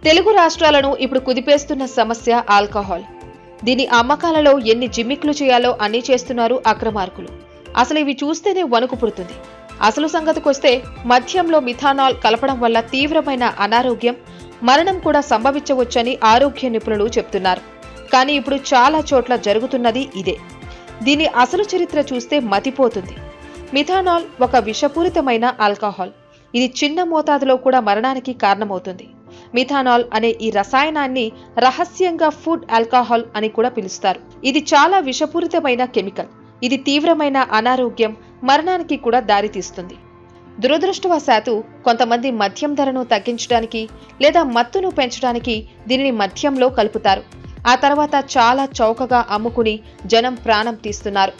తెలుగు రాష్ట్రాలను ఇప్పుడు కుదిపేస్తున్న సమస్య ఆల్కహాల్. దీని అమ్మకాలలో ఎన్ని జిమ్మిక్లు చేయాలో అన్నీ చేస్తున్నారు అక్రమార్కులు. అసలు ఇవి చూస్తేనే వణుకు పుడుతుంది. అసలు సంగతికొస్తే మద్యంలో మిథానాల్ కలపడం వల్ల తీవ్రమైన అనారోగ్యం, మరణం కూడా సంభవించవచ్చని ఆరోగ్య నిపుణులు చెప్తున్నారు. కానీ ఇప్పుడు చాలా చోట్ల జరుగుతున్నది ఇదే. దీని అసలు చరిత్ర చూస్తే మతిపోతుంది. మిథానాల్ ఒక విషపూరితమైన ఆల్కహాల్. ఇది చిన్న మోతాదులో కూడా మరణానికి కారణమవుతుంది. మిథానాల్ అనే ఈ రసాయనాన్ని రహస్యంగా ఫుడ్ ఆల్కహాల్ అని కూడా పిలుస్తారు. ఇది చాలా విషపూరితమైన కెమికల్. ఇది తీవ్రమైన అనారోగ్యం, మరణానికి కూడా దారితీస్తుంది. దురదృష్టవశాత్తు కొంతమంది మద్యం ధరను తగ్గించడానికి లేదా మత్తును పెంచడానికి దీనిని మద్యంలో కలుపుతారు. ఆ తర్వాత చాలా చౌకగా అమ్ముకుని జనం ప్రాణం తీస్తున్నారు.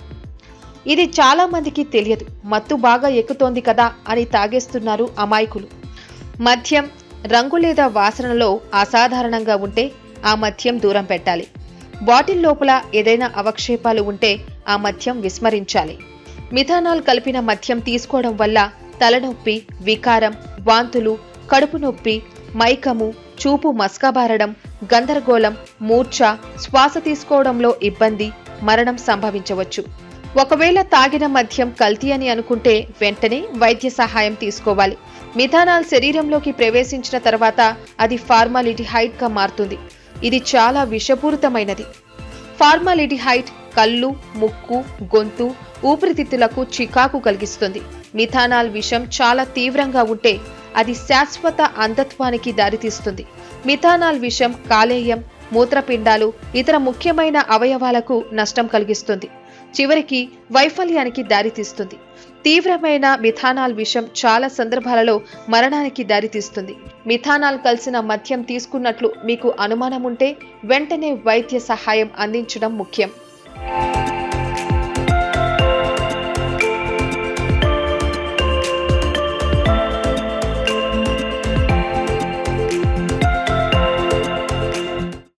ఇది చాలా మందికి తెలియదు. మత్తు బాగా ఎక్కుతోంది కదా అని తాగేస్తున్నారు అమాయకులు. మద్యం రంగు లేదా వాసనలో అసాధారణంగా ఉంటే ఆ మద్యం దూరం పెట్టాలి. బాటిల్ లోపల ఏదైనా అవక్షేపాలు ఉంటే ఆ మద్యం విస్మరించాలి. మిథానాల్ కలిపిన మద్యం తీసుకోవడం వల్ల తలనొప్పి, వికారం, వాంతులు, కడుపు నొప్పి, మైకము, చూపు మస్కబారడం, గందరగోళం, మూర్ఛ, శ్వాస తీసుకోవడంలో ఇబ్బంది, మరణం సంభవించవచ్చు. ఒకవేళ తాగిన మద్యం కల్తీ అని అనుకుంటే వెంటనే వైద్య సహాయం తీసుకోవాలి. మిథానాల్ శరీరంలోకి ప్రవేశించిన తర్వాత అది ఫార్మాలిడిహైడ్ గా మారుతుంది. ఇది చాలా విషపూరితమైనది. ఫార్మాలిడిహైడ్ కళ్ళు, ముక్కు, గొంతు, ఊపిరితిత్తులకు చికాకు కలిగిస్తుంది. మిథానాల్ విషం చాలా తీవ్రంగా ఉంటే అది శాశ్వత అంధత్వానికి దారితీస్తుంది. మిథానాల్ విషం కాలేయం, మూత్రపిండాలు, ఇతర ముఖ్యమైన అవయవాలకు నష్టం కలిగిస్తుంది. చివరికి వైఫల్యానికి దారితీస్తుంది. తీవ్రమైన మిథానాల్ విషం చాలా సందర్భాలలో మరణానికి దారితీస్తుంది. మిథానాల్ కలిసిన మద్యం తీసుకున్నట్లు మీకు అనుమానం ఉంటే వెంటనే వైద్య సహాయం అందించడం ముఖ్యం.